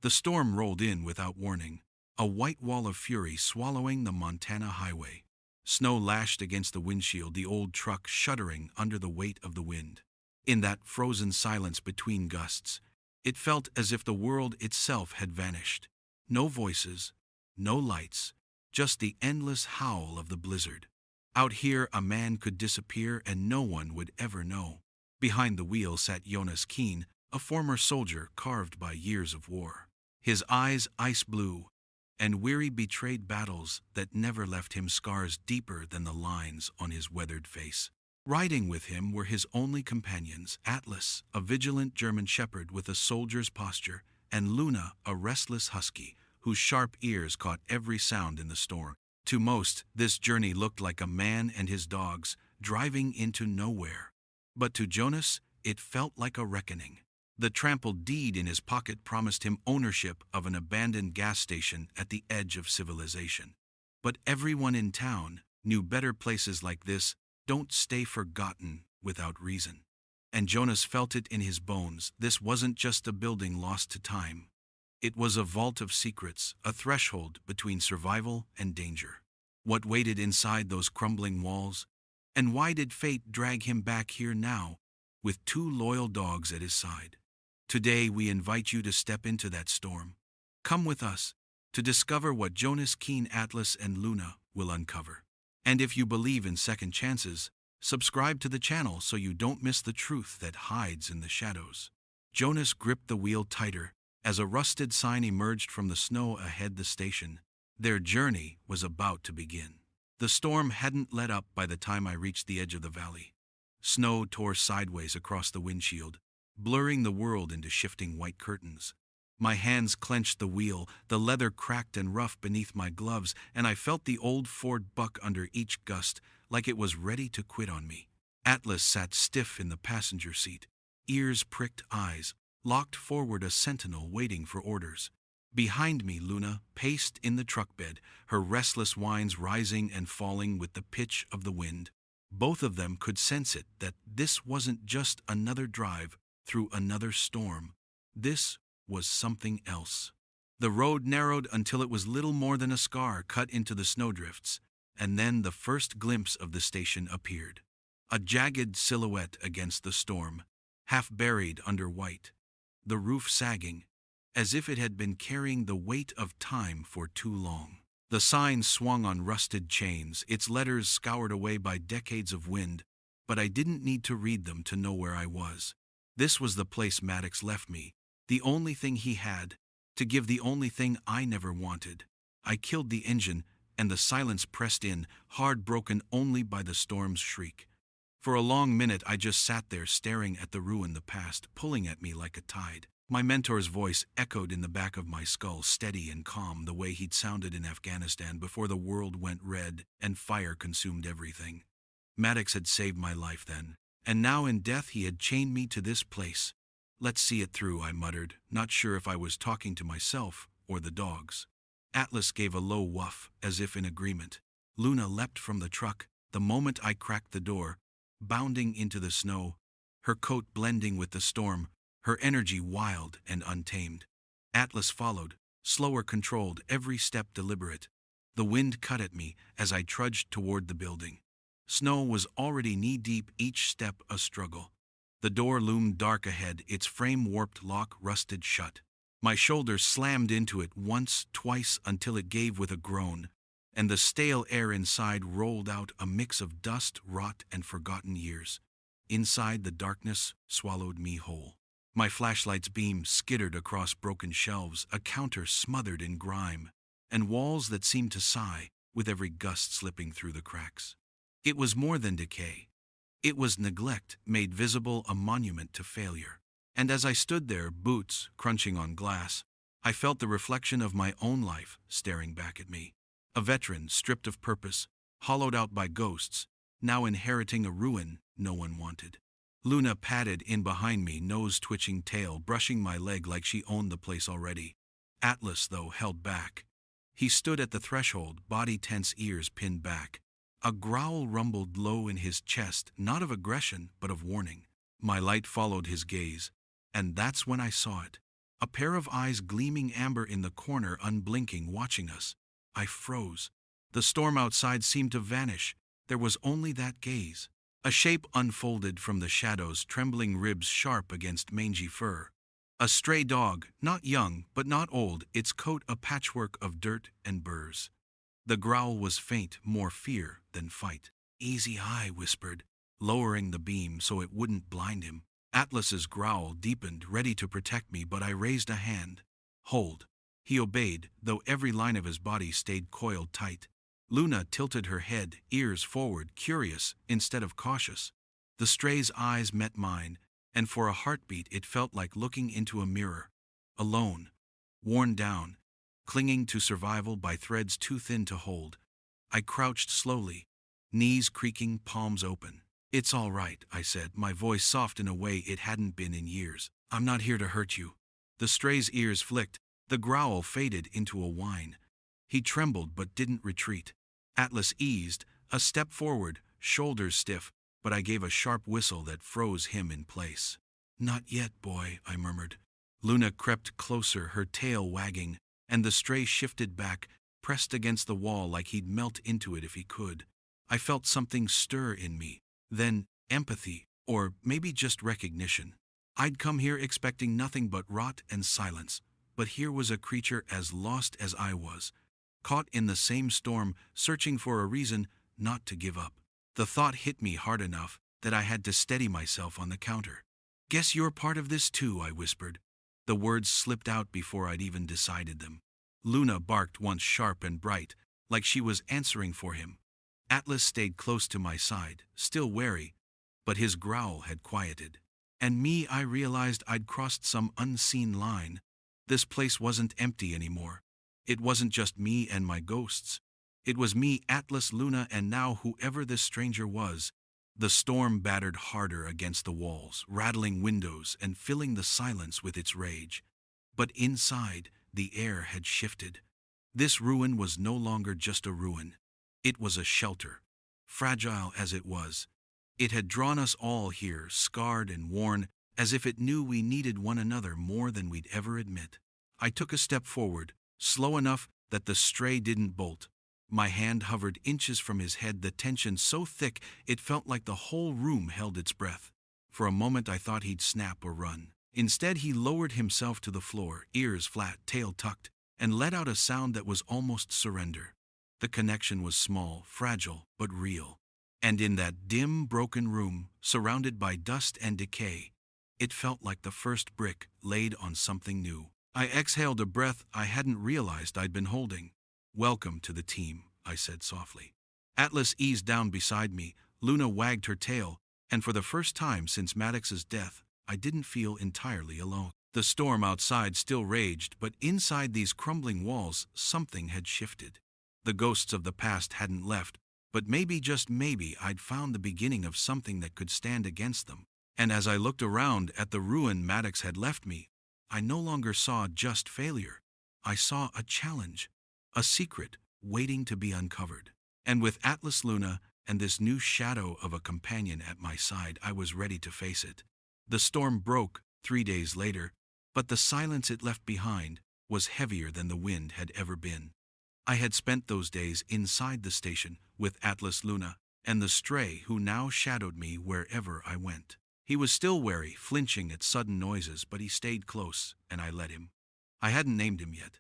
The storm rolled in without warning, a white wall of fury swallowing the Montana highway. Snow lashed against the windshield, the old truck shuddering under the weight of the wind. In that frozen silence between gusts, it felt as if the world itself had vanished. No voices, no lights, just the endless howl of the blizzard. Out here, a man could disappear and no one would ever know. Behind the wheel sat Jonas Keen, a former soldier carved by years of war. His eyes ice blue, and weary betrayed battles that never left him scars deeper than the lines on his weathered face. Riding with him were his only companions, Atlas, a vigilant German shepherd with a soldier's posture, and Luna, a restless husky, whose sharp ears caught every sound in the storm. To most, this journey looked like a man and his dogs driving into nowhere. But to Jonas, it felt like a reckoning. The trampled deed in his pocket promised him ownership of an abandoned gas station at the edge of civilization. But everyone in town knew better places like this don't stay forgotten without reason. And Jonas felt it in his bones. This wasn't just a building lost to time. It was a vault of secrets, a threshold between survival and danger. What waited inside those crumbling walls? And why did fate drag him back here now, with two loyal dogs at his side? Today we invite you to step into that storm. Come with us to discover what Jonas Keen, Atlas, and Luna will uncover. And if you believe in second chances, subscribe to the channel so you don't miss the truth that hides in the shadows. Jonas gripped the wheel tighter as a rusted sign emerged from the snow ahead the station. Their journey was about to begin. The storm hadn't let up by the time I reached the edge of the valley. Snow tore sideways across the windshield, blurring the world into shifting white curtains. My hands clenched the wheel, the leather cracked and rough beneath my gloves, and I felt the old Ford buck under each gust, like it was ready to quit on me. Atlas sat stiff in the passenger seat, ears pricked, eyes locked forward, a sentinel waiting for orders. Behind me, Luna paced in the truck bed, her restless whines rising and falling with the pitch of the wind. Both of them could sense it, that this wasn't just another drive through another storm. This was something else. The road narrowed until it was little more than a scar cut into the snowdrifts, and then the first glimpse of the station appeared. A jagged silhouette against the storm, half buried under white, the roof sagging, as if it had been carrying the weight of time for too long. The sign swung on rusted chains, its letters scoured away by decades of wind, but I didn't need to read them to know where I was. This was the place Maddox left me, the only thing he had, to give the only thing I never wanted. I killed the engine, and the silence pressed in, hard, broken only by the storm's shriek. For a long minute I just sat there staring at the ruin, the past pulling at me like a tide. My mentor's voice echoed in the back of my skull, steady and calm, the way he'd sounded in Afghanistan before the world went red and fire consumed everything. Maddox had saved my life then, and now in death he had chained me to this place. Let's see it through, I muttered, not sure if I was talking to myself or the dogs. Atlas gave a low woof, as if in agreement. Luna leapt from the truck the moment I cracked the door, bounding into the snow, her coat blending with the storm, her energy wild and untamed. Atlas followed, slower, controlled, every step deliberate. The wind cut at me as I trudged toward the building. Snow was already knee-deep, each step a struggle. The door loomed dark ahead, its frame-warped lock rusted shut. My shoulders slammed into it once, twice, until it gave with a groan, and the stale air inside rolled out, a mix of dust, rot, and forgotten years. Inside, the darkness swallowed me whole. My flashlight's beam skittered across broken shelves, a counter smothered in grime, and walls that seemed to sigh with every gust slipping through the cracks. It was more than decay. It was neglect made visible, a monument to failure. And as I stood there, boots crunching on glass, I felt the reflection of my own life staring back at me. A veteran stripped of purpose, hollowed out by ghosts, now inheriting a ruin no one wanted. Luna padded in behind me, nose-twitching tail brushing my leg like she owned the place already. Atlas, though, held back. He stood at the threshold, body tense, ears pinned back. A growl rumbled low in his chest, not of aggression, but of warning. My light followed his gaze, and that's when I saw it. a pair of eyes gleaming amber in the corner, unblinking, watching us. I froze. The storm outside seemed to vanish. There was only that gaze. A shape unfolded from the shadows, trembling ribs sharp against mangy fur. A stray dog, not young but not old, its coat a patchwork of dirt and burrs. The growl was faint, more fear than fight. "Easy, I whispered, lowering the beam so it wouldn't blind him. Atlas's growl deepened, ready to protect me, but I raised a hand. "Hold." He obeyed, though every line of his body stayed coiled tight. Luna tilted her head, ears forward, curious instead of cautious. The stray's eyes met mine, and for a heartbeat it felt like looking into a mirror. Alone, worn down, clinging to survival by threads too thin to hold. I crouched slowly, knees creaking, palms open. "It's all right," I said, my voice soft in a way it hadn't been in years. "I'm not here to hurt you." The stray's ears flicked, the growl faded into a whine. He trembled but didn't retreat. Atlas eased, a step forward, shoulders stiff, but I gave a sharp whistle that froze him in place. "Not yet, boy," I murmured. Luna crept closer, her tail wagging, and the stray shifted back, pressed against the wall like he'd melt into it if he could. I felt something stir in me, then empathy, or maybe just recognition. I'd come here expecting nothing but rot and silence, but here was a creature as lost as I was, caught in the same storm, searching for a reason not to give up. The thought hit me hard enough that I had to steady myself on the counter. "Guess you're part of this too," I whispered. The words slipped out before I'd even decided them. Luna barked once, sharp and bright, like she was answering for him. Atlas stayed close to my side, still wary, but his growl had quieted. And me, I realized I'd crossed some unseen line. This place wasn't empty anymore. It wasn't just me and my ghosts. It was me, Atlas, Luna, and now whoever this stranger was. The storm battered harder against the walls, rattling windows and filling the silence with its rage. But inside, the air had shifted. This ruin was no longer just a ruin. It was a shelter. Fragile as it was, it had drawn us all here, scarred and worn, as if it knew we needed one another more than we'd ever admit. I took a step forward, slow enough that the stray didn't bolt. My hand hovered inches from his head, the tension so thick it felt like the whole room held its breath. For a moment I thought he'd snap or run. Instead he lowered himself to the floor, ears flat, tail tucked, and let out a sound that was almost surrender. The connection was small, fragile, but real. And in that dim, broken room, surrounded by dust and decay, it felt like the first brick laid on something new. I exhaled a breath I hadn't realized I'd been holding. "Welcome to the team," I said softly. Atlas eased down beside me, Luna wagged her tail, and for the first time since Maddox's death, I didn't feel entirely alone. The storm outside still raged, but inside these crumbling walls, something had shifted. The ghosts of the past hadn't left, but maybe, just maybe, I'd found the beginning of something that could stand against them. And as I looked around at the ruin Maddox had left me, I no longer saw just failure. I saw a challenge, a secret waiting to be uncovered. And with Atlas, Luna, and this new shadow of a companion at my side, I was ready to face it. The storm broke 3 days later, but the silence it left behind was heavier than the wind had ever been. I had spent those days inside the station with Atlas, Luna, and the stray who now shadowed me wherever I went. He was still wary, flinching at sudden noises, but he stayed close, and I let him. I hadn't named him yet.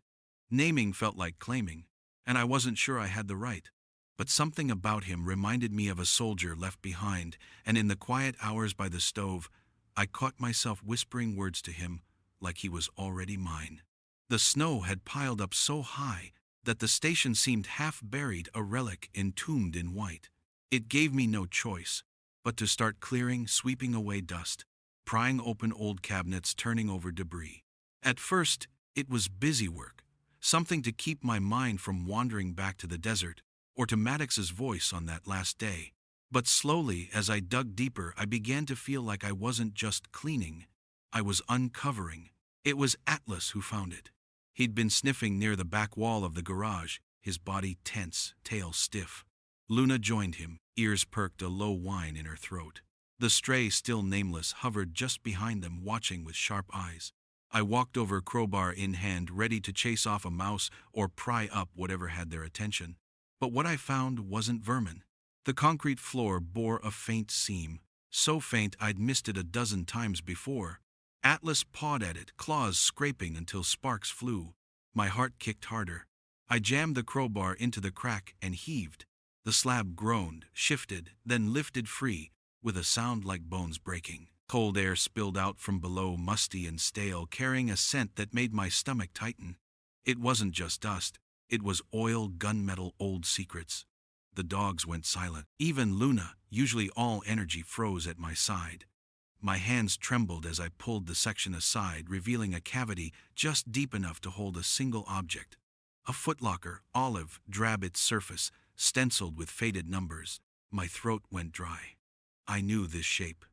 Naming felt like claiming, and I wasn't sure I had the right. But something about him reminded me of a soldier left behind, and in the quiet hours by the stove, I caught myself whispering words to him like he was already mine. The snow had piled up so high that the station seemed half buried, a relic entombed in white. It gave me no choice but to start clearing, sweeping away dust, prying open old cabinets, turning over debris. At first, it was busy work, something to keep my mind from wandering back to the desert or to Maddox's voice on that last day. But slowly, as I dug deeper, I began to feel like I wasn't just cleaning, I was uncovering. It was Atlas who found it. He'd been sniffing near the back wall of the garage, his body tense, tail stiff. Luna joined him, ears perked, a low whine in her throat. The stray, still nameless, hovered just behind them, watching with sharp eyes. I walked over, crowbar in hand, ready to chase off a mouse or pry up whatever had their attention. But what I found wasn't vermin. The concrete floor bore a faint seam, so faint I'd missed it a dozen times before. Atlas pawed at it, claws scraping until sparks flew. My heart kicked harder. I jammed the crowbar into the crack and heaved. The slab groaned, shifted, then lifted free, with a sound like bones breaking. Cold air spilled out from below, musty and stale, carrying a scent that made my stomach tighten. It wasn't just dust. It was oil, gunmetal, old secrets. The dogs went silent. Even Luna, usually all energy, froze at my side. My hands trembled as I pulled the section aside, revealing a cavity just deep enough to hold a single object. A footlocker, olive, drab its surface, stenciled with faded numbers. My throat went dry. I knew this shape.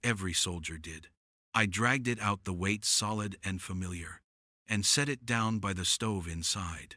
Every soldier did. I dragged it out, the weight solid and familiar, and set it down by the stove inside.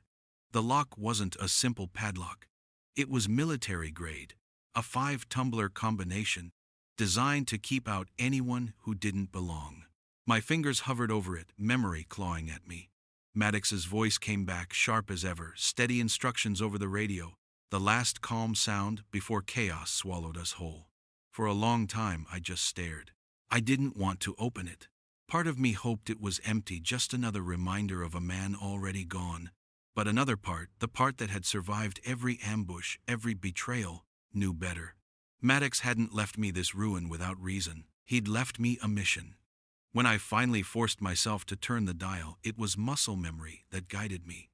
The lock wasn't a simple padlock. It was military grade, a 5-tumbler combination, designed to keep out anyone who didn't belong. My fingers hovered over it, memory clawing at me. Maddox's voice came back, sharp as ever, steady instructions over the radio, the last calm sound before chaos swallowed us whole. For a long time, I just stared. I didn't want to open it. Part of me hoped it was empty, just another reminder of a man already gone. But another part, the part that had survived every ambush, every betrayal, knew better. Maddox hadn't left me this ruin without reason. He'd left me a mission. When I finally forced myself to turn the dial, it was muscle memory that guided me.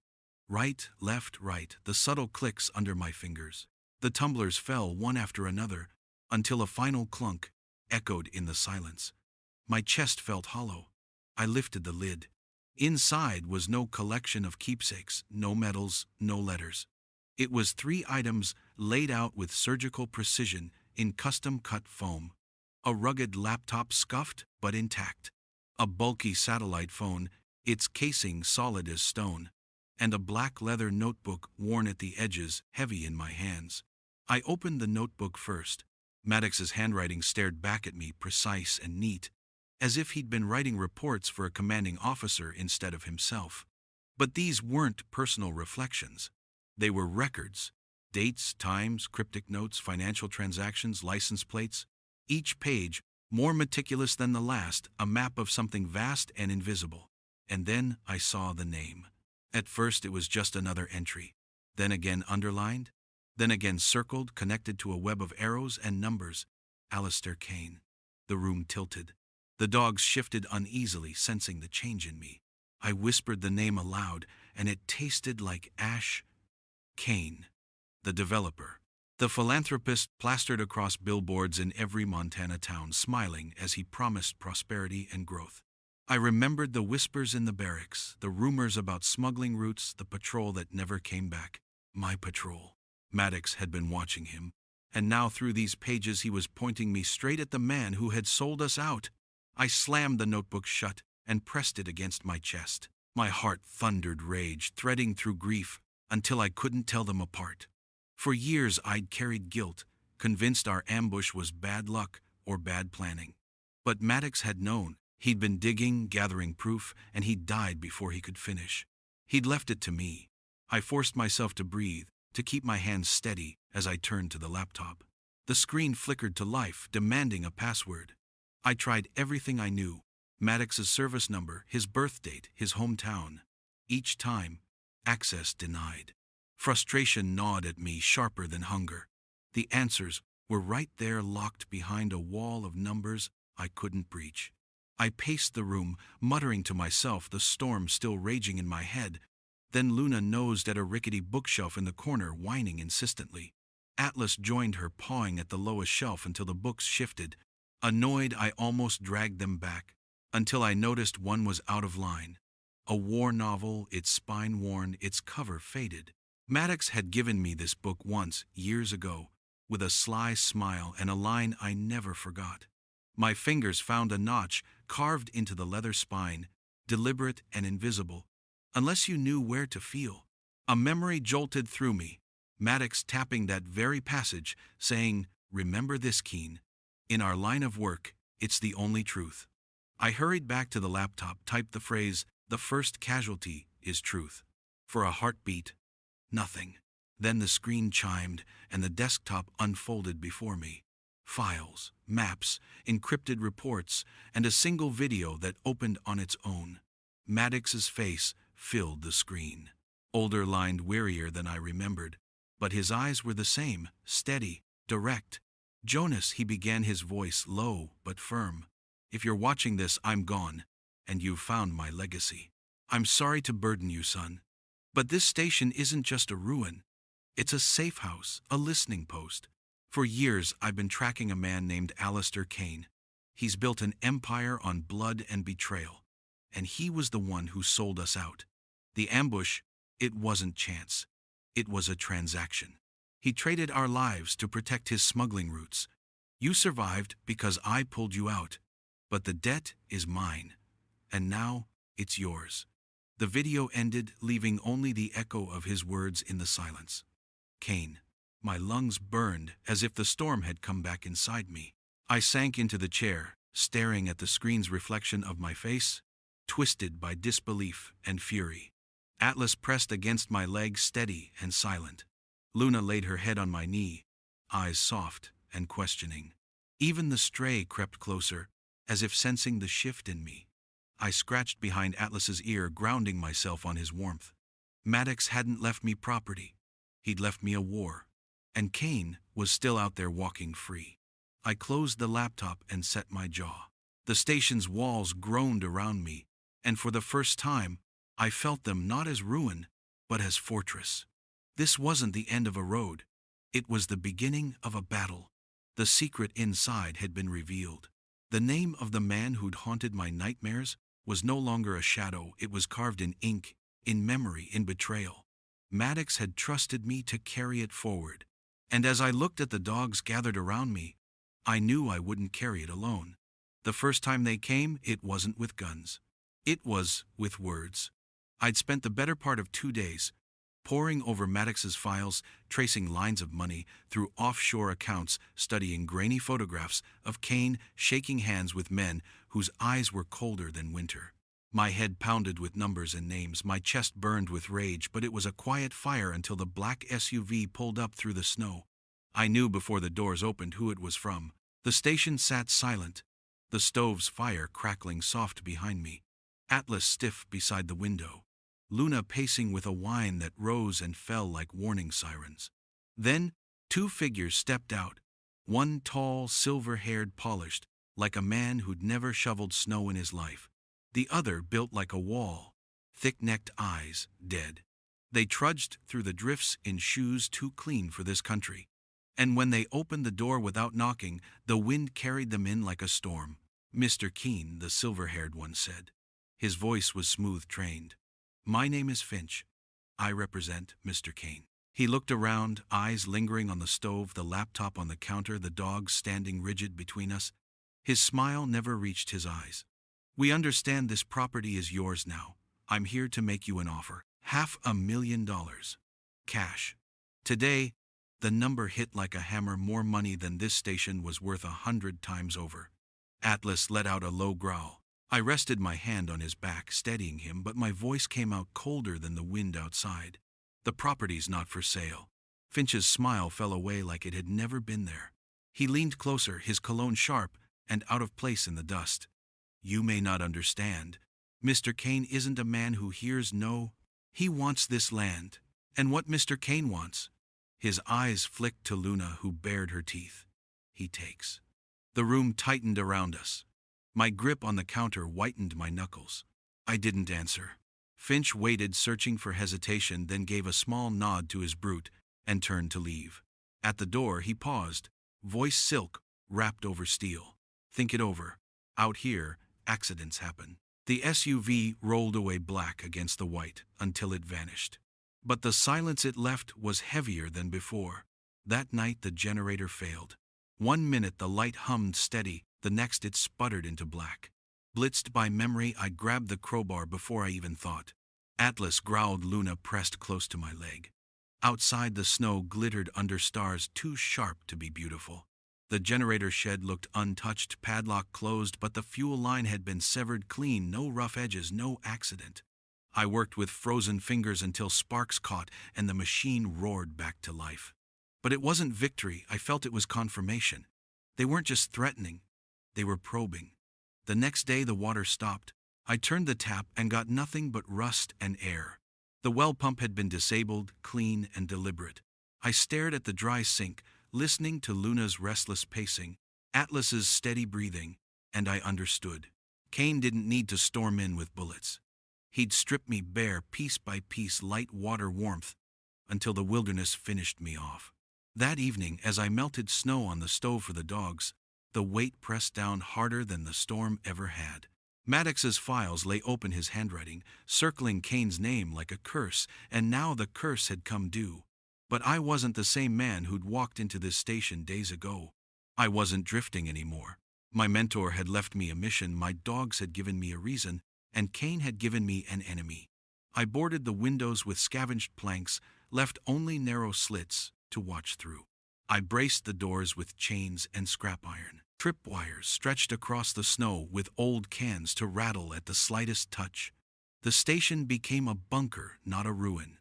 Right, left, right, the subtle clicks under my fingers. The tumblers fell one after another, until a final clunk echoed in the silence. My chest felt hollow. I lifted the lid. Inside was no collection of keepsakes, no medals, no letters. It was 3 items laid out with surgical precision in custom-cut foam. A rugged laptop, scuffed but intact. A bulky satellite phone, its casing solid as stone. And a black leather notebook worn at the edges, heavy in my hands. I opened the notebook first. Maddox's handwriting stared back at me, precise and neat, as if he'd been writing reports for a commanding officer instead of himself. But these weren't personal reflections. They were records. Dates, times, cryptic notes, financial transactions, license plates. Each page, more meticulous than the last, a map of something vast and invisible. And then I saw the name. At first it was just another entry. Then again underlined. Then again circled, connected to a web of arrows and numbers. Alistair Kane. The room tilted. The dogs shifted uneasily, sensing the change in me. I whispered the name aloud, and it tasted like ash. Kane. The developer. The philanthropist plastered across billboards in every Montana town, smiling as he promised prosperity and growth. I remembered the whispers in the barracks, the rumors about smuggling routes, the patrol that never came back. My patrol. Maddox had been watching him, and now through these pages he was pointing me straight at the man who had sold us out. I slammed the notebook shut and pressed it against my chest. My heart thundered rage, threading through grief, until I couldn't tell them apart. For years I'd carried guilt, convinced our ambush was bad luck or bad planning. But Maddox had known. He'd been digging, gathering proof, and he'd died before he could finish. He'd left it to me. I forced myself to breathe, to keep my hands steady as I turned to the laptop. The screen flickered to life, demanding a password. I tried everything I knew. Maddox's service number, his birth date, his hometown. Each time, access denied. Frustration gnawed at me sharper than hunger. The answers were right there, locked behind a wall of numbers I couldn't breach. I paced the room, muttering to myself, the storm still raging in my head. Then Luna nosed at a rickety bookshelf in the corner, whining insistently. Atlas joined her, pawing at the lowest shelf until the books shifted. Annoyed, I almost dragged them back, until I noticed one was out of line. A war novel, its spine worn, its cover faded. Maddox had given me this book once, years ago, with a sly smile and a line I never forgot. My fingers found a notch carved into the leather spine, deliberate and invisible, unless you knew where to feel. A memory jolted through me, Maddox tapping that very passage, saying, "Remember this, Keen. In our line of work, it's the only truth." I hurried back to the laptop, typed the phrase, "The first casualty is truth." For a heartbeat, nothing. Then the screen chimed, and the desktop unfolded before me. Files, maps, encrypted reports, and a single video that opened on its own. Maddox's face filled the screen. Older, lined, wearier than I remembered, but his eyes were the same, steady, direct. "Jonas," he began, his voice low but firm. "If you're watching this, I'm gone, and you've found my legacy. I'm sorry to burden you, son. But this station isn't just a ruin. It's a safe house, a listening post. For years, I've been tracking a man named Alistair Kane. He's built an empire on blood and betrayal. And he was the one who sold us out. The ambush, it wasn't chance. It was a transaction. He traded our lives to protect his smuggling routes. You survived because I pulled you out. But the debt is mine. And now, it's yours." The video ended, leaving only the echo of his words in the silence. Kane. My lungs burned as if the storm had come back inside me. I sank into the chair, staring at the screen's reflection of my face, twisted by disbelief and fury. Atlas pressed against my leg, steady and silent. Luna laid her head on my knee, eyes soft and questioning. Even the stray crept closer, as if sensing the shift in me. I scratched behind Atlas's ear, grounding myself on his warmth. Maddox hadn't left me property. He'd left me a war. And Kane was still out there walking free. I closed the laptop and set my jaw. The station's walls groaned around me, and for the first time, I felt them not as ruin, but as fortress. This wasn't the end of a road. It was the beginning of a battle. The secret inside had been revealed. The name of the man who'd haunted my nightmares was no longer a shadow. It was carved in ink, in memory, in betrayal. Maddox had trusted me to carry it forward. And as I looked at the dogs gathered around me, I knew I wouldn't carry it alone. The first time they came, it wasn't with guns. It was with words. I'd spent the better part of 2 days poring over Maddox's files, tracing lines of money through offshore accounts, studying grainy photographs of Kane shaking hands with men whose eyes were colder than winter. My head pounded with numbers and names, my chest burned with rage, but it was a quiet fire until the black SUV pulled up through the snow. I knew before the doors opened who it was from. The station sat silent, the stove's fire crackling soft behind me. Atlas stiff beside the window. Luna pacing with a whine that rose and fell like warning sirens. Then, 2 figures stepped out. One tall, silver-haired, polished, like a man who'd never shoveled snow in his life. The other built like a wall, thick-necked eyes, dead. They trudged through the drifts in shoes too clean for this country. And when they opened the door without knocking, the wind carried them in like a storm. "Mr. Keene," the silver-haired one said. His voice was smooth, trained. "My name is Finch. I represent Mr. Kane." He looked around, eyes lingering on the stove, the laptop on the counter, the dogs standing rigid between us. His smile never reached his eyes. "We understand this property is yours now. I'm here to make you an offer. $500,000. Cash." Today, the number hit like a hammer, more money than this station was worth 100 times over. Atlas let out a low growl. I rested my hand on his back, steadying him, but my voice came out colder than the wind outside. "The property's not for sale." Finch's smile fell away like it had never been there. He leaned closer, his cologne sharp and out of place in the dust. "You may not understand. Mr. Kane isn't a man who hears no. He wants this land. And what Mr. Kane wants." His eyes flicked to Luna, who bared her teeth. "He takes." The room tightened around us. My grip on the counter whitened my knuckles. I didn't answer. Finch waited, searching for hesitation, then gave a small nod to his brute and turned to leave. At the door, he paused, voice silk, wrapped over steel. "Think it over. Out here, accidents happen." The SUV rolled away black against the white until it vanished. But the silence it left was heavier than before. That night the generator failed. 1 minute the light hummed steady, the next it sputtered into black. Blitzed by memory, I grabbed the crowbar before I even thought. Atlas growled. Luna pressed close to my leg. Outside, the snow glittered under stars too sharp to be beautiful. The generator shed looked untouched, padlock closed, but the fuel line had been severed clean, no rough edges, no accident. I worked with frozen fingers until sparks caught and the machine roared back to life. But it wasn't victory, I felt it was confirmation. They weren't just threatening, they were probing. The next day the water stopped. I turned the tap and got nothing but rust and air. The well pump had been disabled, clean and deliberate. I stared at the dry sink, listening to Luna's restless pacing, Atlas's steady breathing, and I understood. Cain didn't need to storm in with bullets. He'd strip me bare, piece by piece, light water warmth, until the wilderness finished me off. That evening, as I melted snow on the stove for the dogs, the weight pressed down harder than the storm ever had. Maddox's files lay open, his handwriting, circling Cain's name like a curse, and now the curse had come due. But I wasn't the same man who'd walked into this station days ago. I wasn't drifting anymore. My mentor had left me a mission, my dogs had given me a reason, and Cain had given me an enemy. I boarded the windows with scavenged planks, left only narrow slits to watch through. I braced the doors with chains and scrap iron. Tripwires stretched across the snow with old cans to rattle at the slightest touch. The station became a bunker, not a ruin.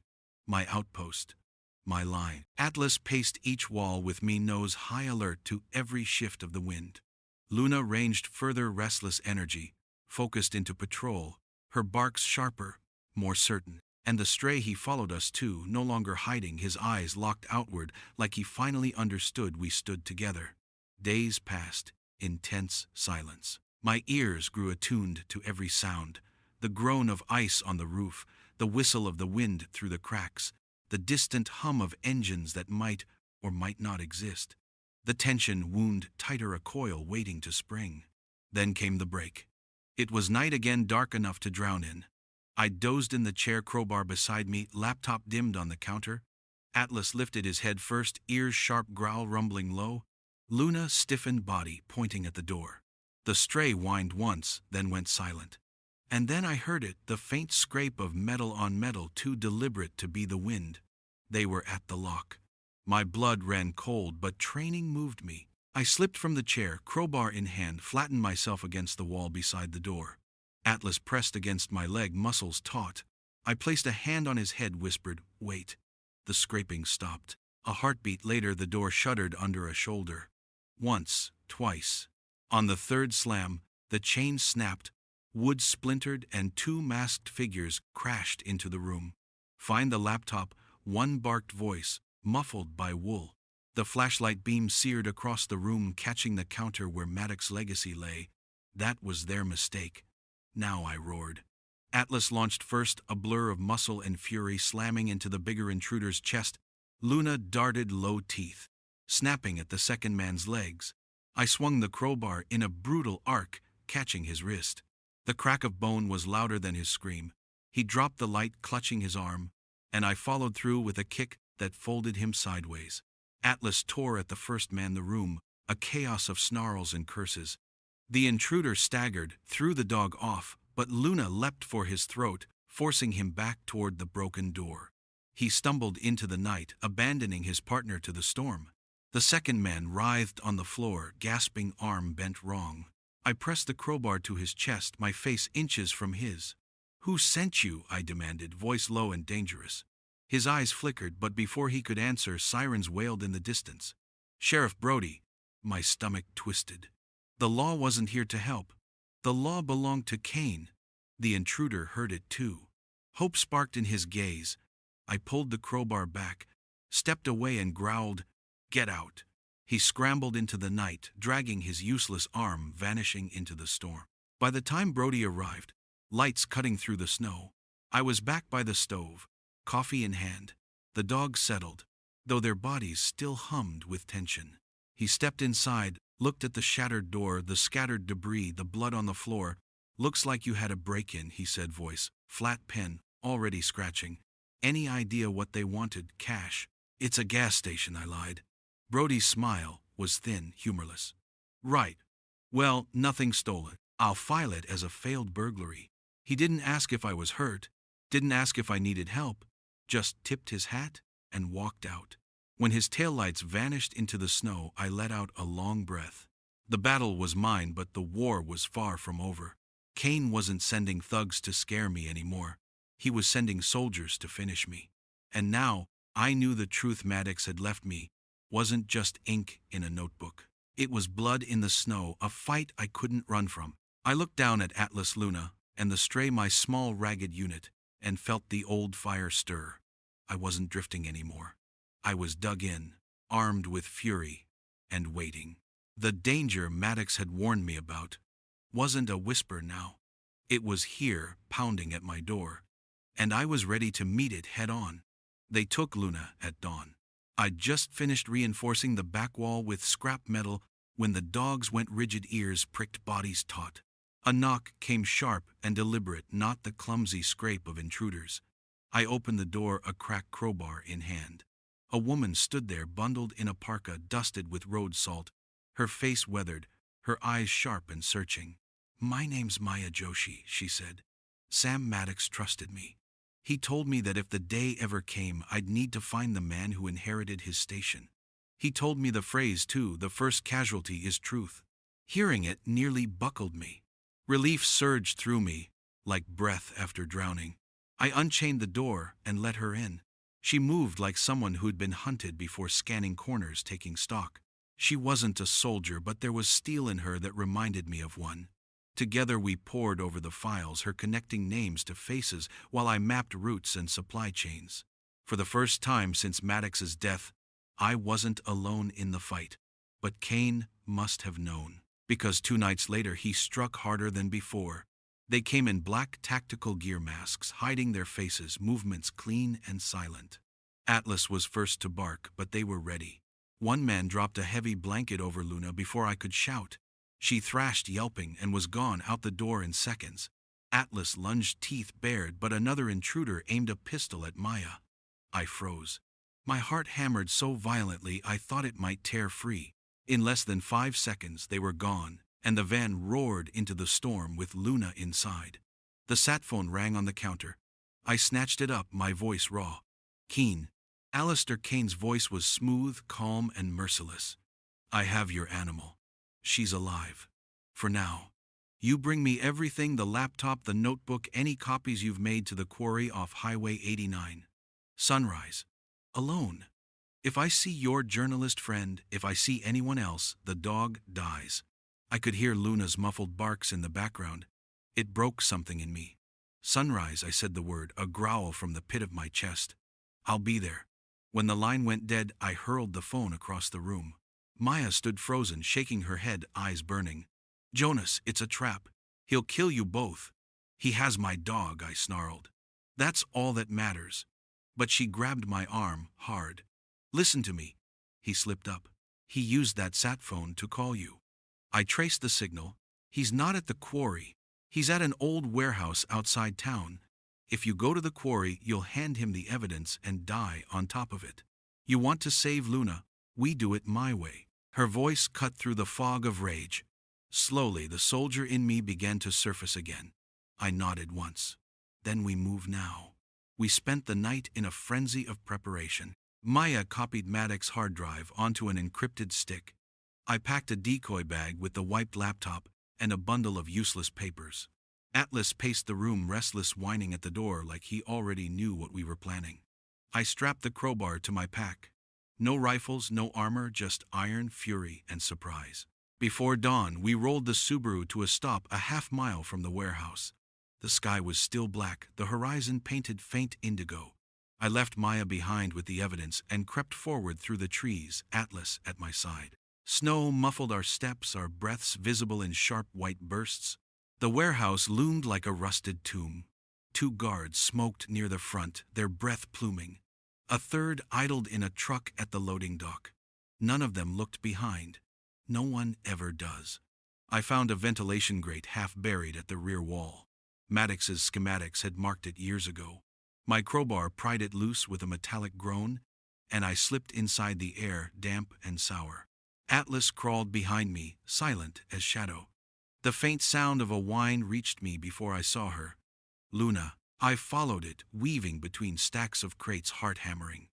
My outpost. My line. Atlas paced each wall with me, nose high alert to every shift of the wind. Luna ranged further, restless energy, focused into patrol, her barks sharper, more certain. And the stray, he followed us too, no longer hiding, his eyes locked outward like he finally understood we stood together. Days passed, in tense silence. My ears grew attuned to every sound, the groan of ice on the roof, the whistle of the wind through the cracks, the distant hum of engines that might or might not exist. The tension wound tighter, a coil waiting to spring. Then came the break. It was night again, dark enough to drown in. I dozed in the chair, crowbar beside me, laptop dimmed on the counter. Atlas lifted his head first, ears sharp, growl rumbling low. Luna, stiffened body, pointing at the door. The stray whined once, then went silent. And then I heard it, the faint scrape of metal on metal, too deliberate to be the wind. They were at the lock. My blood ran cold, but training moved me. I slipped from the chair, crowbar in hand, flattened myself against the wall beside the door. Atlas pressed against my leg, muscles taut. I placed a hand on his head, whispered, "Wait." The scraping stopped. A heartbeat later, the door shuddered under a shoulder. Once, twice. On the third slam, the chain snapped, wood splintered, and two masked figures crashed into the room. "Find the laptop," one barked voice, muffled by wool. The flashlight beam seared across the room, catching the counter where Maddox's legacy lay. That was their mistake. Now I roared. Atlas launched first, a blur of muscle and fury, slamming into the bigger intruder's chest. Luna darted, low teeth, snapping at the second man's legs. I swung the crowbar in a brutal arc, catching his wrist. The crack of bone was louder than his scream. He dropped the light, clutching his arm, and I followed through with a kick that folded him sideways. Atlas tore at the first man, the room, a chaos of snarls and curses. The intruder staggered, threw the dog off, but Luna leapt for his throat, forcing him back toward the broken door. He stumbled into the night, abandoning his partner to the storm. The second man writhed on the floor, gasping, arm bent wrong. I pressed the crowbar to his chest, my face inches from his. "Who sent you?" I demanded, voice low and dangerous. His eyes flickered, but before he could answer, sirens wailed in the distance. "Sheriff Brody." My stomach twisted. The law wasn't here to help. The law belonged to Cain. The intruder heard it too. Hope sparked in his gaze. I pulled the crowbar back, stepped away and growled, "Get out." He scrambled into the night, dragging his useless arm, vanishing into the storm. By the time Brody arrived, lights cutting through the snow, I was back by the stove, coffee in hand. The dogs settled, though their bodies still hummed with tension. He stepped inside, looked at the shattered door, the scattered debris, the blood on the floor. "Looks like you had a break-in," he said, voice, flat, pen, already scratching. "Any idea what they wanted?" "Cash." "It's a gas station," I lied. Brody's smile was thin, humorless. "Right. Well, nothing stolen. I'll file it as a failed burglary." He didn't ask if I was hurt, didn't ask if I needed help, just tipped his hat and walked out. When his taillights vanished into the snow, I let out a long breath. The battle was mine, but the war was far from over. Kane wasn't sending thugs to scare me anymore. He was sending soldiers to finish me. And now, I knew the truth Maddox had left me wasn't just ink in a notebook. It was blood in the snow, a fight I couldn't run from. I looked down at Atlas Luna and the stray, my small ragged unit, and felt the old fire stir. I wasn't drifting anymore. I was dug in, armed with fury, and waiting. The danger Maddox had warned me about wasn't a whisper now. It was here, pounding at my door, and I was ready to meet it head on. They took Luna at dawn. I'd just finished reinforcing the back wall with scrap metal when the dogs went rigid, ears pricked, bodies taut. A knock came sharp and deliberate, not the clumsy scrape of intruders. I opened the door, a cracked crowbar in hand. A woman stood there, bundled in a parka dusted with road salt, her face weathered, her eyes sharp and searching. "My name's Maya Joshi," she said. "Sam Maddox trusted me. He told me that if the day ever came, I'd need to find the man who inherited his station. He told me the phrase, too, the first casualty is truth." Hearing it nearly buckled me. Relief surged through me, like breath after drowning. I unchained the door and let her in. She moved like someone who'd been hunted before, scanning corners, taking stock. She wasn't a soldier, but there was steel in her that reminded me of one. Together we pored over the files, her connecting names to faces, while I mapped routes and supply chains. For the first time since Maddox's death, I wasn't alone in the fight. But Kane must have known, because 2 nights later he struck harder than before. They came in black tactical gear masks, hiding their faces, movements clean and silent. Atlas was first to bark, but they were ready. One man dropped a heavy blanket over Luna before I could shout. She thrashed, yelping, and was gone out the door in seconds. Atlas lunged, teeth bared, but another intruder aimed a pistol at Maya. I froze. My heart hammered so violently I thought it might tear free. In less than 5 seconds they were gone, and the van roared into the storm with Luna inside. The sat phone rang on the counter. I snatched it up, my voice raw. "Keen." Alistair Kane's voice was smooth, calm, and merciless. "I have your animal. She's alive. For now. You bring me everything, the laptop, the notebook, any copies you've made, to the quarry off Highway 89. Sunrise. Alone. If I see your journalist friend, if I see anyone else, the dog dies." I could hear Luna's muffled barks in the background. It broke something in me. "Sunrise," I said the word, a growl from the pit of my chest. "I'll be there." When the line went dead, I hurled the phone across the room. Maya stood frozen, shaking her head, eyes burning. "Jonas, it's a trap. He'll kill you both." "He has my dog," I snarled. "That's all that matters." But she grabbed my arm, hard. "Listen to me." He slipped up. "He used that sat phone to call you." I traced the signal. "He's not at the quarry. He's at an old warehouse outside town. If you go to the quarry, you'll hand him the evidence and die on top of it. You want to save Luna? We do it my way." Her voice cut through the fog of rage. Slowly, the soldier in me began to surface again. I nodded once. "Then we move now." We spent the night in a frenzy of preparation. Maya copied Maddox's hard drive onto an encrypted stick. I packed a decoy bag with the wiped laptop and a bundle of useless papers. Atlas paced the room, restless, whining at the door like he already knew what we were planning. I strapped the crowbar to my pack. No rifles, no armor, just iron, fury, and surprise. Before dawn, we rolled the Subaru to a stop a half-mile from the warehouse. The sky was still black, the horizon painted faint indigo. I left Maya behind with the evidence and crept forward through the trees, Atlas at my side. Snow muffled our steps, our breaths visible in sharp white bursts. The warehouse loomed like a rusted tomb. 2 guards smoked near the front, their breath pluming. A third idled in a truck at the loading dock. None of them looked behind. No one ever does. I found a ventilation grate half buried at the rear wall. Maddox's schematics had marked it years ago. My crowbar pried it loose with a metallic groan, and I slipped inside the air, damp and sour. Atlas crawled behind me, silent as shadow. The faint sound of a whine reached me before I saw her. "Luna." I followed it, weaving between stacks of crates, heart hammering.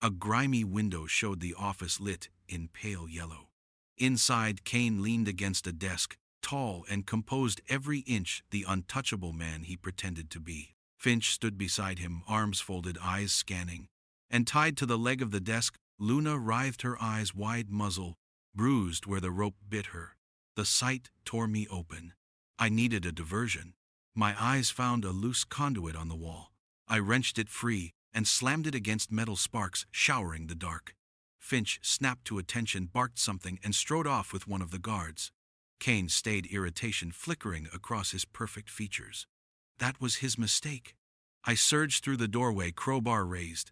A grimy window showed the office lit in pale yellow. Inside, Kane leaned against a desk, tall and composed every inch the untouchable man he pretended to be. Finch stood beside him, arms folded, eyes scanning. And tied to the leg of the desk, Luna writhed, her eyes wide, muzzle bruised where the rope bit her. The sight tore me open. I needed a diversion. My eyes found a loose conduit on the wall. I wrenched it free and slammed it against metal, sparks showering the dark. Finch snapped to attention, barked something, and strode off with one of the guards. Kane stayed, irritation flickering across his perfect features. That was his mistake. I surged through the doorway, crowbar raised.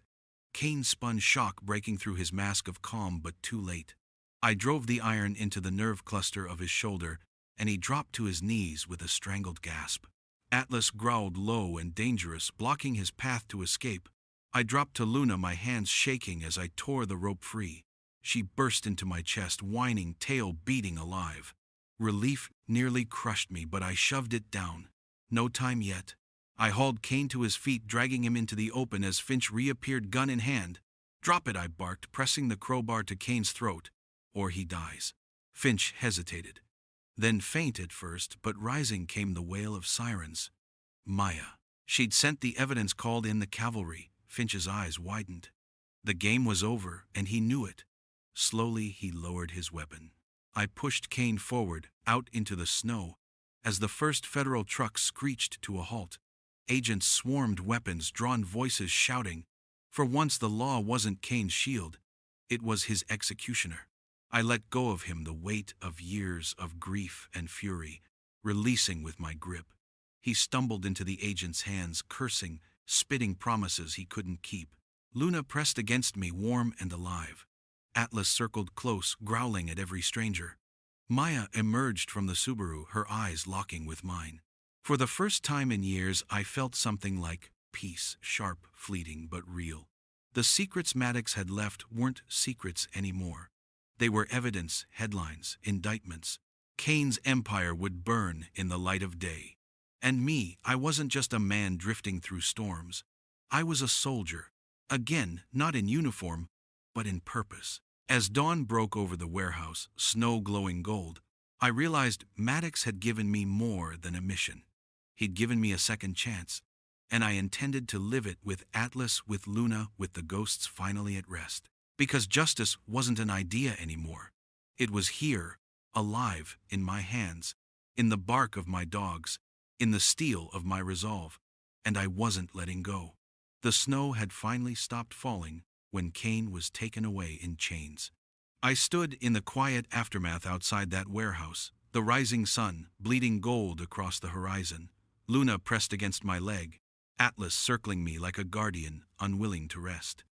Kane spun, shock breaking through his mask of calm, but too late. I drove the iron into the nerve cluster of his shoulder, and he dropped to his knees with a strangled gasp. Atlas growled low and dangerous, blocking his path to escape. I dropped to Luna, my hands shaking as I tore the rope free. She burst into my chest, whining, tail beating alive. Relief nearly crushed me, but I shoved it down. No time yet. I hauled Kane to his feet, dragging him into the open as Finch reappeared, gun in hand. "Drop it," I barked, pressing the crowbar to Kane's throat. "Or he dies." Finch hesitated. Then fainted first, but rising came the wail of sirens. Maya. She'd sent the evidence, called in the cavalry. Finch's eyes widened. The game was over, and he knew it. Slowly he lowered his weapon. I pushed Kane forward, out into the snow. As the first federal truck screeched to a halt, agents swarmed, weapons drawn, voices shouting. For once the law wasn't Kane's shield. It was his executioner. I let go of him, the weight of years of grief and fury, releasing with my grip. He stumbled into the agent's hands, cursing, spitting promises he couldn't keep. Luna pressed against me, warm and alive. Atlas circled close, growling at every stranger. Maya emerged from the Subaru, her eyes locking with mine. For the first time in years, I felt something like peace, sharp, fleeting, but real. The secrets Maddox had left weren't secrets anymore. They were evidence, headlines, indictments. Kane's empire would burn in the light of day. And me, I wasn't just a man drifting through storms. I was a soldier. Again, not in uniform, but in purpose. As dawn broke over the warehouse, snow glowing gold, I realized Maddox had given me more than a mission. He'd given me a second chance, and I intended to live it with Atlas, with Luna, with the ghosts finally at rest. Because justice wasn't an idea anymore. It was here, alive, in my hands, in the bark of my dogs, in the steel of my resolve, and I wasn't letting go. The snow had finally stopped falling when Kane was taken away in chains. I stood in the quiet aftermath outside that warehouse, the rising sun bleeding gold across the horizon. Luna pressed against my leg, Atlas circling me like a guardian, unwilling to rest.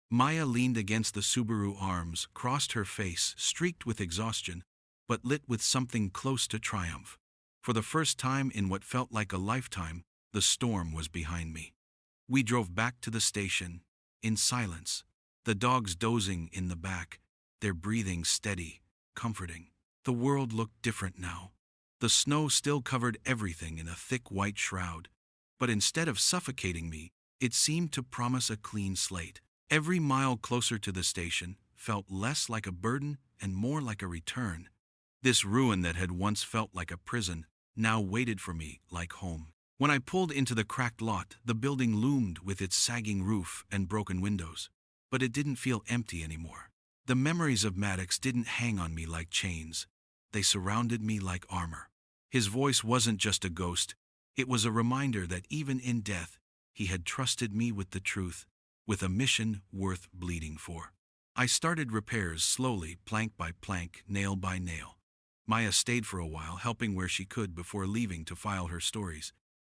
Maya leaned against the Subaru, arms crossed, her face streaked with exhaustion, but lit with something close to triumph. For the first time in what felt like a lifetime, the storm was behind me. We drove back to the station, in silence, the dogs dozing in the back, their breathing steady, comforting. The world looked different now. The snow still covered everything in a thick white shroud, but instead of suffocating me, it seemed to promise a clean slate. Every mile closer to the station felt less like a burden and more like a return. This ruin that had once felt like a prison now waited for me like home. When I pulled into the cracked lot, the building loomed with its sagging roof and broken windows. But it didn't feel empty anymore. The memories of Maddox didn't hang on me like chains. They surrounded me like armor. His voice wasn't just a ghost. It was a reminder that even in death, he had trusted me with the truth, with a mission worth bleeding for. I started repairs slowly, plank by plank, nail by nail. Maya stayed for a while, helping where she could before leaving to file her stories.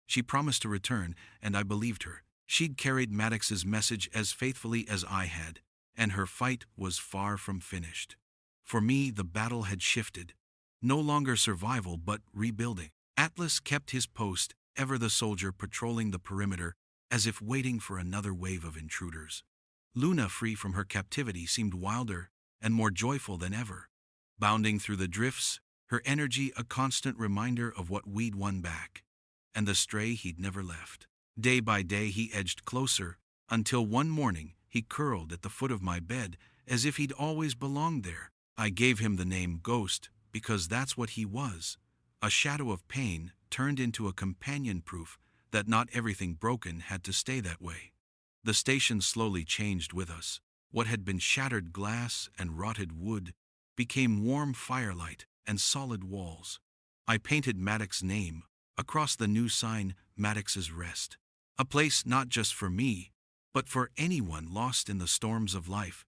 She promised to return, and I believed her. She'd carried Maddox's message as faithfully as I had, and her fight was far from finished. For me, the battle had shifted. No longer survival, but rebuilding. Atlas kept his post, ever the soldier patrolling the perimeter, as if waiting for another wave of intruders. Luna, free from her captivity, seemed wilder and more joyful than ever. Bounding through the drifts, her energy a constant reminder of what we'd won back, and the stray he'd never left. Day by day he edged closer, until one morning He curled at the foot of my bed as if he'd always belonged there. I gave him the name Ghost because that's what he was. A shadow of pain turned into a companion, proof that not everything broken had to stay that way. The station slowly changed with us. What had been shattered glass and rotted wood became warm firelight and solid walls. I painted Maddox's name across the new sign, Maddox's Rest. A place not just for me, but for anyone lost in the storms of life,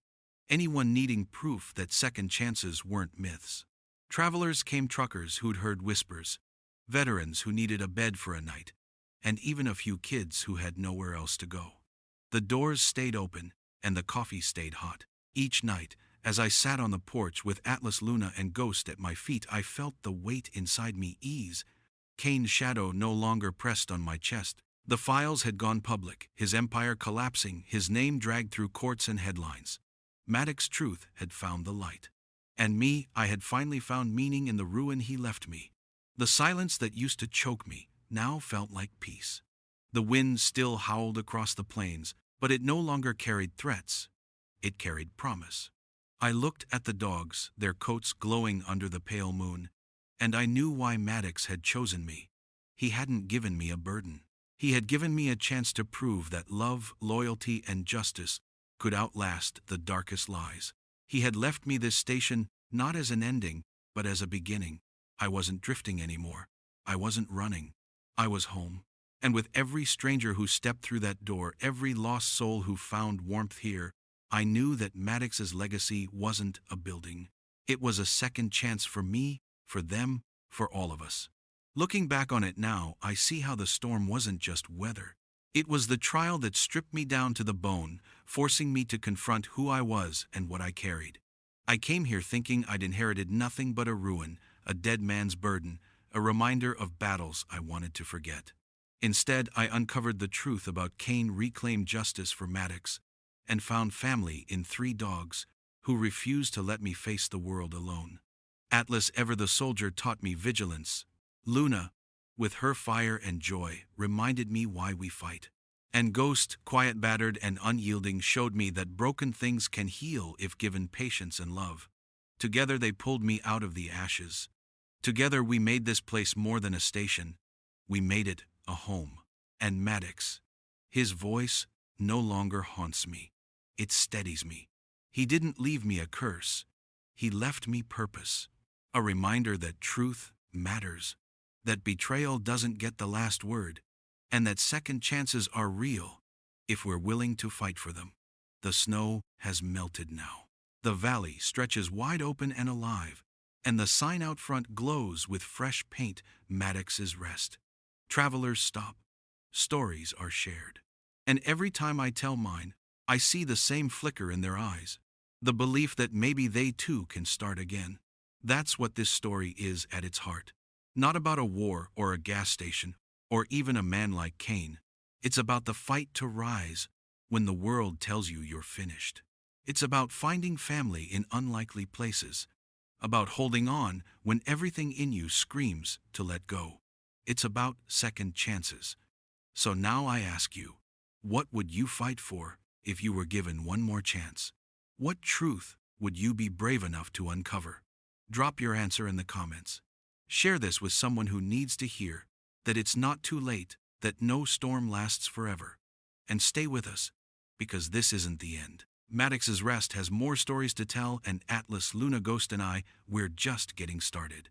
anyone needing proof that second chances weren't myths. Travelers came, truckers who'd heard whispers, veterans who needed a bed for a night, and even a few kids who had nowhere else to go. The doors stayed open, and the coffee stayed hot. Each night, as I sat on the porch with Atlas, Luna, and Ghost at my feet, I felt the weight inside me ease. Kane's shadow no longer pressed on my chest. The files had gone public, his empire collapsing, his name dragged through courts and headlines. Maddox's truth had found the light. And me, I had finally found meaning in the ruin he left me. The silence that used to choke me now felt like peace. The wind still howled across the plains, but it no longer carried threats. It carried promise. I looked at the dogs, their coats glowing under the pale moon, and I knew why Maddox had chosen me. He hadn't given me a burden. He had given me a chance to prove that love, loyalty, and justice could outlast the darkest lies. He had left me this station not as an ending, but as a beginning. I wasn't drifting anymore. I wasn't running. I was home. And with every stranger who stepped through that door, every lost soul who found warmth here, I knew that Maddox's legacy wasn't a building. It was a second chance for me, for them, for all of us. Looking back on it now, I see how the storm wasn't just weather. It was the trial that stripped me down to the bone, forcing me to confront who I was and what I carried. I came here thinking I'd inherited nothing but a ruin, a dead man's burden, a reminder of battles I wanted to forget. Instead, I uncovered the truth about Kane, reclaimed justice for Maddox, and found family in 3 dogs who refused to let me face the world alone. Atlas, ever the soldier, taught me vigilance. Luna, with her fire and joy, reminded me why we fight. And Ghost, quiet, battered, and unyielding, showed me that broken things can heal if given patience and love. Together they pulled me out of the ashes. Together we made this place more than a station. We made it a home. And Maddox, his voice no longer haunts me. It steadies me. He didn't leave me a curse. He left me purpose. A reminder that truth matters, that betrayal doesn't get the last word, and that second chances are real if we're willing to fight for them. The snow has melted now. The valley stretches wide open and alive, and the sign out front glows with fresh paint, Maddox's Rest. Travelers stop. Stories are shared. And every time I tell mine, I see the same flicker in their eyes, the belief that maybe they too can start again. That's what this story is at its heart. Not about a war or a gas station, or even a man like Kane. It's about the fight to rise when the world tells you you're finished. It's about finding family in unlikely places, about holding on when everything in you screams to let go. It's about second chances. So now I ask you, what would you fight for if you were given one more chance? What truth would you be brave enough to uncover? Drop your answer in the comments. Share this with someone who needs to hear that it's not too late, that no storm lasts forever. And stay with us, because this isn't the end. Maddox's Rest has more stories to tell, and Atlas, Luna, Ghost, and I, we're just getting started.